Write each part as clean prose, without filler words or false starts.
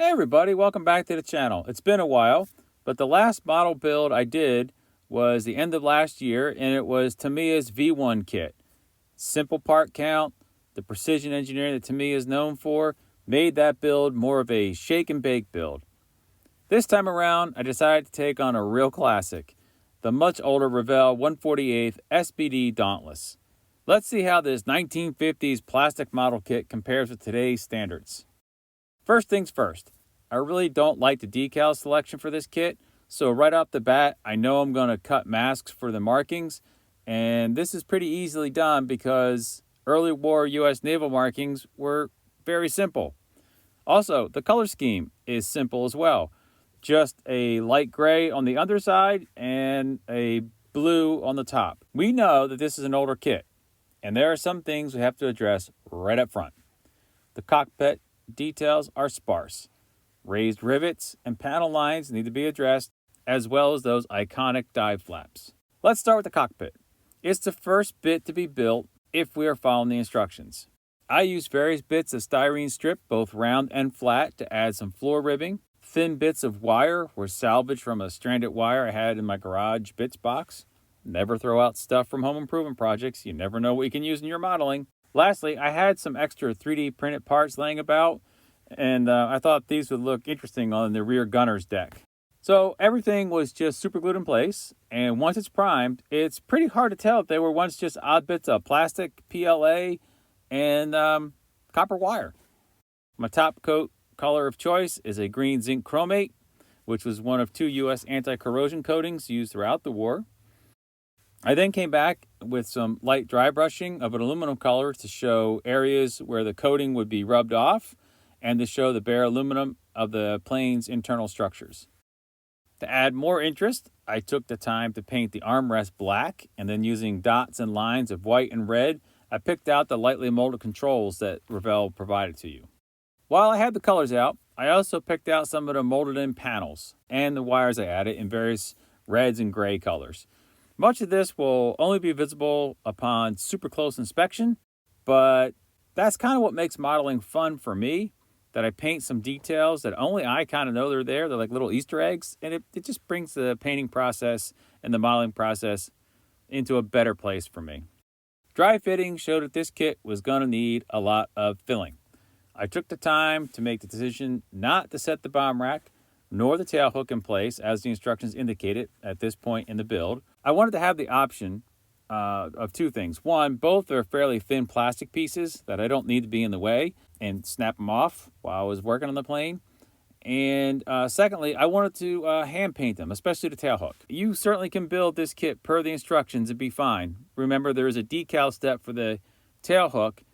Hey everybody, welcome back to the channel. It's been a while, but the last model build I did was the end of last year, and it was Tamiya's V1 kit. Simple part count, the precision engineering that Tamiya is known for, made that build more of a shake and bake build. This time around, I decided to take on a real classic, the much older Revell 1/48 SBD Dauntless. Let's see how this 1950s plastic model kit compares with today's standards. First things first, I really don't like the decal selection for this kit, so right off the bat, I know I'm going to cut masks for the markings, and this is pretty easily done because early war U.S. naval markings were very simple. Also, the color scheme is simple as well. Just a light gray on the underside and a blue on the top. We know that this is an older kit, and there are some things we have to address right up front. The cockpit details are sparse. Raised rivets and panel lines need to be addressed, as well as those iconic dive flaps. Let's start with the cockpit. It's the first bit to be built if we are following the instructions. I used various bits of styrene strip, both round and flat, to add some floor ribbing. Thin bits of wire were salvaged from a stranded wire I had in my garage bits box. Never throw out stuff from home improvement projects. You never know what you can use in your modeling. Lastly, I had some extra 3D printed parts laying about, and I thought these would look interesting on the rear gunner's deck. So everything was just super glued in place, and once it's primed, it's pretty hard to tell if they were once just odd bits of plastic, PLA, and copper wire. My top coat color of choice is a green zinc chromate, which was one of 2 U.S. anti-corrosion coatings used throughout the war. I then came back with some light dry brushing of an aluminum color to show areas where the coating would be rubbed off and to show the bare aluminum of the plane's internal structures. To add more interest, I took the time to paint the armrest black, and then using dots and lines of white and red, I picked out the lightly molded controls that Revell provided to you. While I had the colors out, I also picked out some of the molded in panels and the wires I added in various reds and gray colors. Much of this will only be visible upon super close inspection, but that's kind of what makes modeling fun for me, that I paint some details that only I kind of know they're there. They're like little Easter eggs, and it just brings the painting process and the modeling process into a better place for me. Dry fitting showed that this kit was going to need a lot of filling. I took the time to make the decision not to set the bomb rack nor the tail hook in place, as the instructions indicated at this point in the build. I wanted to have the option of 2 things. One, both are fairly thin plastic pieces that I don't need to be in the way and snap them off while I was working on the plane. And secondly, I wanted to hand paint them, especially the tail hook. You certainly can build this kit per the instructions and be fine. Remember, there is a decal step for the tail hook,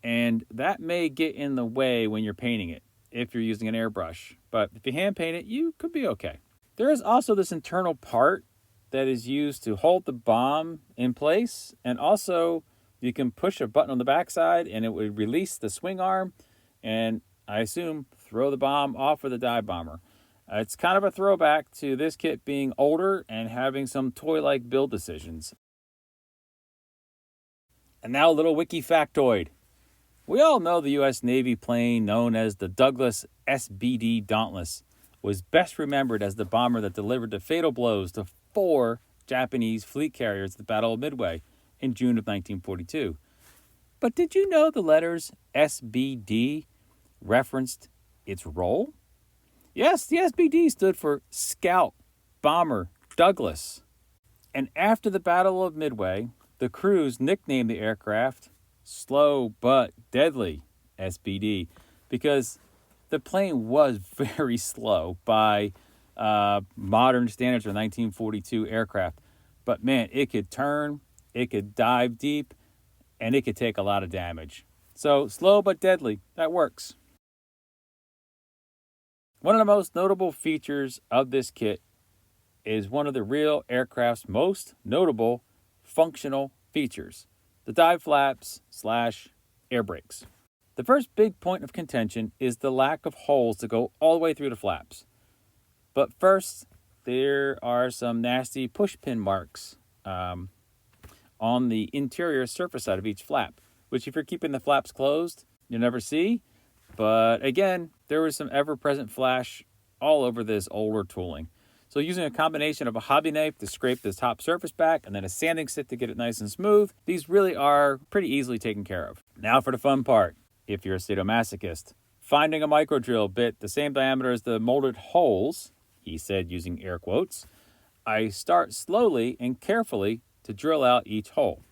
and that may get in the way when you're painting it if you're using an airbrush. But if you hand paint it, you could be okay. There is also this internal part that is used to hold the bomb in place, and also you can push a button on the backside and it would release the swing arm and, I assume, throw the bomb off of the dive bomber. It's kind of a throwback to this kit being older and having some toy-like build decisions. And now a little wiki factoid. We all know the U.S. Navy plane known as the Duglass SBD Dauntless was best remembered as the bomber that delivered the fatal blows to 4 Japanese fleet carriers at the Battle of Midway in June of 1942. But did you know the letters SBD referenced its role? Yes, the SBD stood for Scout Bomber Douglas. And after the Battle of Midway, the crews nicknamed the aircraft Slow But Deadly SBD because the plane was very slow by modern standards for 1942 aircraft. But man, it could turn, it could dive deep, and it could take a lot of damage. So slow but deadly, that works. One of the most notable features of this kit is one of the real aircraft's most notable functional features: the dive flaps / air brakes. The first big point of contention is the lack of holes to go all the way through the flaps. But first, there are some nasty push pin marks on the interior surface side of each flap, which if you're keeping the flaps closed, you'll never see. But again, there was some ever-present flash all over this older tooling. So using a combination of a hobby knife to scrape the top surface back and then a sanding stick to get it nice and smooth, these really are pretty easily taken care of. Now for the fun part, if you're a sadomasochist. Finding a micro drill bit the same diameter as the molded holes, he said using air quotes, I start slowly and carefully to drill out each hole.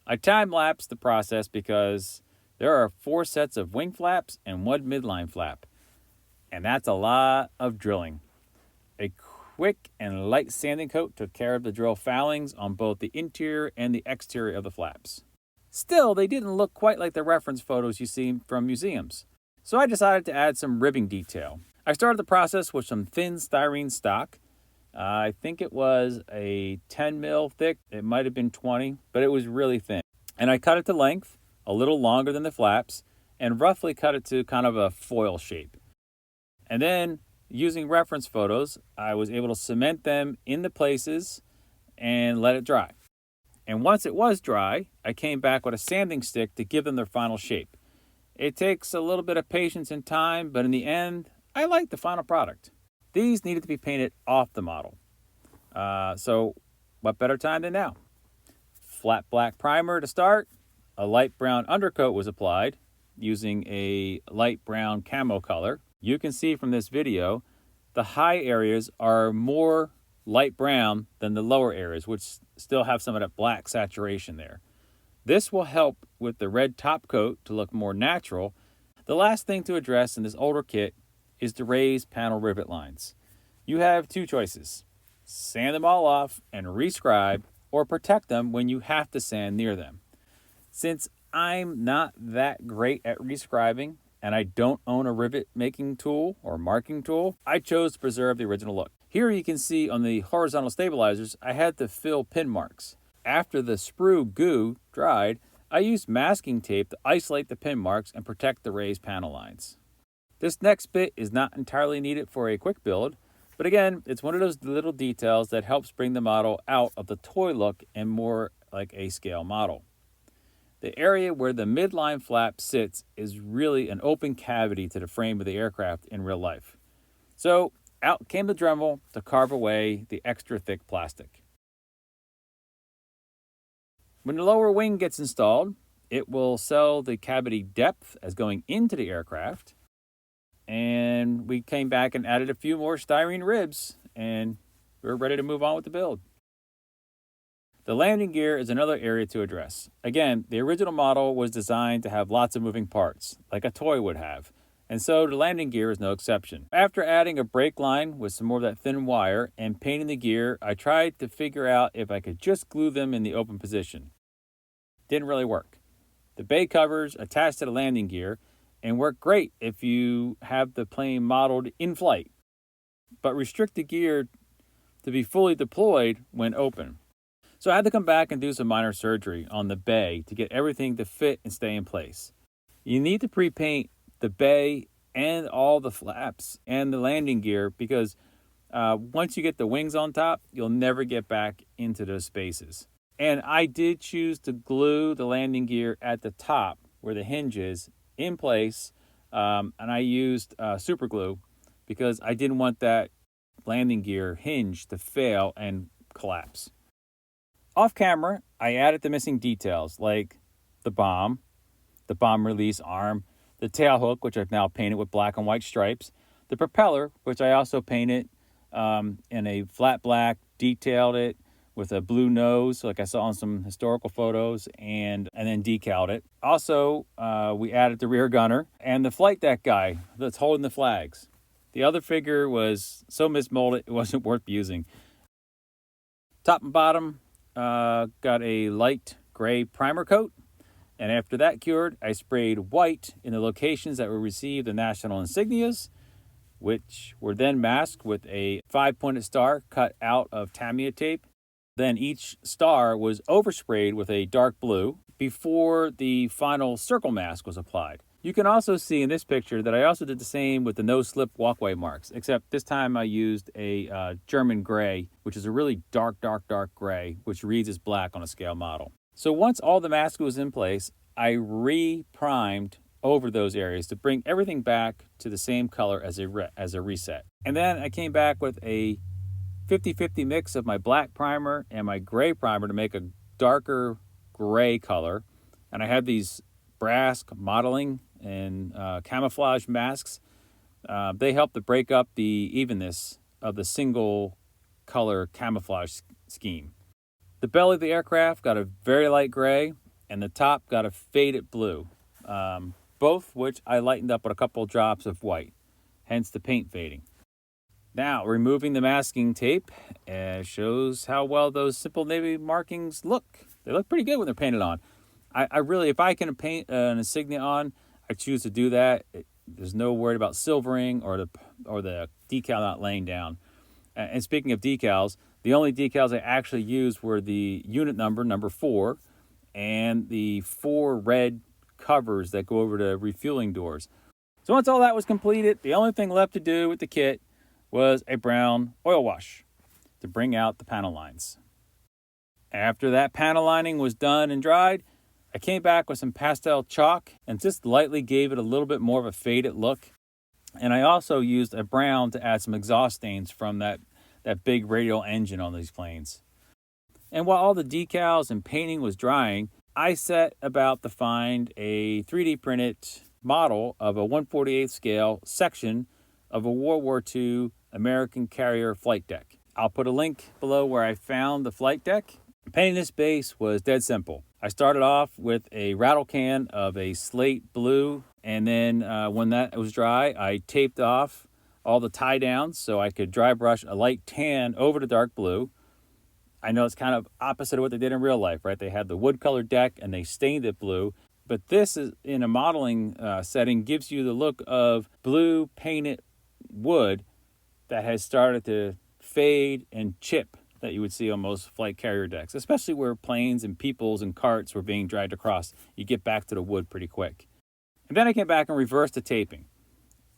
I time-lapse the process because there are 4 sets of wing flaps and 1 midline flap. And that's a lot of drilling. A quick and light sanding coat took care of the drill foulings on both the interior and the exterior of the flaps. Still, they didn't look quite like the reference photos you see from museums. So I decided to add some ribbing detail. I started the process with some thin styrene stock. I think it was a 10 mil thick. It might have been 20, but it was really thin. And I cut it to length, a little longer than the flaps, and roughly cut it to kind of a foil shape. And then, using reference photos, I was able to cement them in the places and let it dry. And once it was dry, I came back with a sanding stick to give them their final shape. It takes a little bit of patience and time, but in the end, I like the final product. These needed to be painted off the model. So what better time than now? Flat black primer to start. A light brown undercoat was applied using a light brown camo color. You can see from this video, the high areas are more light brown than the lower areas, which still have some of that black saturation there. This will help with the red top coat to look more natural. The last thing to address in this older kit is the raised panel rivet lines. You have 2 choices. Sand them all off and rescribe, or protect them when you have to sand near them. Since I'm not that great at rescribing, and I don't own a rivet making tool or marking tool, I chose to preserve the original look. Here you can see on the horizontal stabilizers, I had to fill pin marks. After the sprue goo dried, I used masking tape to isolate the pin marks and protect the raised panel lines. This next bit is not entirely needed for a quick build, but again, it's one of those little details that helps bring the model out of the toy look and more like a scale model. The area where the midline flap sits is really an open cavity to the frame of the aircraft in real life. So out came the Dremel to carve away the extra thick plastic. When the lower wing gets installed, it will sell the cavity depth as going into the aircraft. And we came back and added a few more styrene ribs, and we're ready to move on with the build. The landing gear is another area to address. Again, the original model was designed to have lots of moving parts, like a toy would have, and so the landing gear is no exception. After adding a brake line with some more of that thin wire and painting the gear, I tried to figure out if I could just glue them in the open position. Didn't really work. The bay covers attach to the landing gear and work great if you have the plane modeled in flight, but restrict the gear to be fully deployed when open. So I had to come back and do some minor surgery on the bay to get everything to fit and stay in place. You need to pre-paint the bay and all the flaps and the landing gear because once you get the wings on top, you'll never get back into those spaces. And I did choose to glue the landing gear at the top where the hinge is in place, and I used super glue because I didn't want that landing gear hinge to fail and collapse. Off camera, I added the missing details like the bomb release arm, the tail hook, which I've now painted with black and white stripes, the propeller, which I also painted in a flat black, detailed it with a blue nose, like I saw on some historical photos, and then decaled it. Also, we added the rear gunner and the flight deck guy that's holding the flags. The other figure was so mismolded, it wasn't worth using. Top and bottom, got a light gray primer coat, and after that cured, I sprayed white in the locations that would receive the national insignias, which were then masked with a 5-pointed star cut out of Tamiya tape. Then each star was oversprayed with a dark blue before the final circle mask was applied. You can also see in this picture that I also did the same with the no-slip walkway marks, except this time I used a German gray, which is a really dark gray, which reads as black on a scale model. So once all the mask was in place, I re-primed over those areas to bring everything back to the same color as a reset. And then I came back with a 50-50 mix of my black primer and my gray primer to make a darker gray color. And I have these brass modeling and camouflage masks. They help to break up the evenness of the single color camouflage scheme. The belly of the aircraft got a very light gray, and the top got a faded blue, both which I lightened up with a couple drops of white, hence the paint fading. Now, removing the masking tape shows how well those simple navy markings look. They look pretty good when they're painted on. I really, if I can paint an insignia on, I choose to do that. There's no worry about silvering or the decal not laying down. And speaking of decals, the only decals I actually used were the unit number 4, and the 4 red covers that go over to refueling doors. So once all that was completed, the only thing left to do with the kit was a brown oil wash to bring out the panel lines. After that panel lining was done and dried, I came back with some pastel chalk and just lightly gave it a little bit more of a faded look. And I also used a brown to add some exhaust stains from that big radial engine on these planes. And while all the decals and painting was drying, I set about to find a 3D printed model of a 1/48 scale section of a World War II American carrier flight deck. I'll put a link below where I found the flight deck. Painting this base was dead simple. I started off with a rattle can of a slate blue, and then when that was dry, I taped off all the tie downs so I could dry brush a light tan over the dark blue. I know it's kind of opposite of what they did in real life, right? They had the wood colored deck and they stained it blue. But this is in a modeling setting gives you the look of blue painted wood that has started to fade and chip that you would see on most flight carrier decks, especially where planes and peoples and carts were being dragged across. You get back to the wood pretty quick. And then I came back and reversed the taping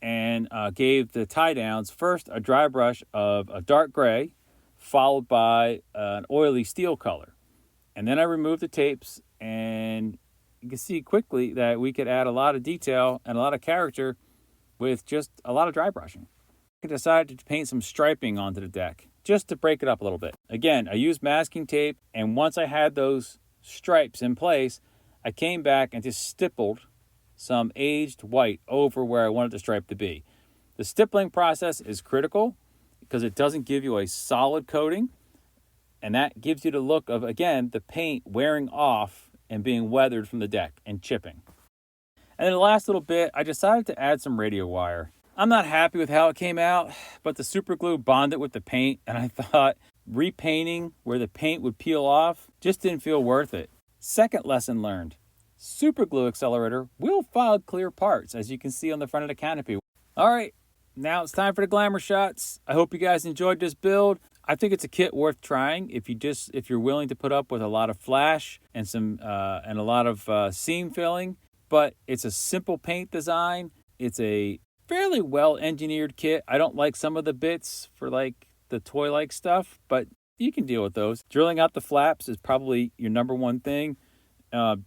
and gave the tie downs first a dry brush of a dark gray, followed by an oily steel color. And then I removed the tapes, and you can see quickly that we could add a lot of detail and a lot of character with just a lot of dry brushing. I decided to paint some striping onto the deck just to break it up a little bit. Again, I used masking tape, and once I had those stripes in place, I came back and just stippled some aged white over where I wanted the stripe to be. The stippling process is critical because it doesn't give you a solid coating, and that gives you the look of, again, the paint wearing off and being weathered from the deck and chipping. And then the last little bit, I decided to add some radio wire. I'm not happy with how it came out, but the super glue bonded with the paint, and I thought repainting where the paint would peel off just didn't feel worth it. Second lesson learned. Super glue accelerator will fog clear parts, as you can see on the front of the canopy. All right, now it's time for the glamour shots. I hope you guys enjoyed this build. I think it's a kit worth trying if you're willing to put up with a lot of flash and a lot of seam filling. But it's a simple paint design. It's a fairly well engineered kit. I don't like some of the bits for like the toy like stuff, but you can deal with those. Drilling out the flaps is probably your number one thing.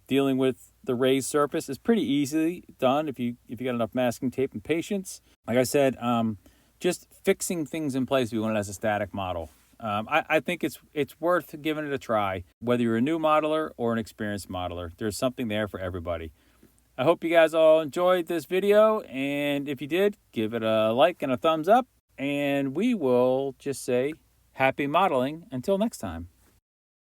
Dealing with the raised surface is pretty easily done if you got enough masking tape and patience. Like I said, just fixing things in place if you want it as a static model. I think it's worth giving it a try. Whether you're a new modeler or an experienced modeler, there's something there for everybody. I hope you guys all enjoyed this video, and if you did, give it a like and a thumbs up, and we will just say happy modeling until next time.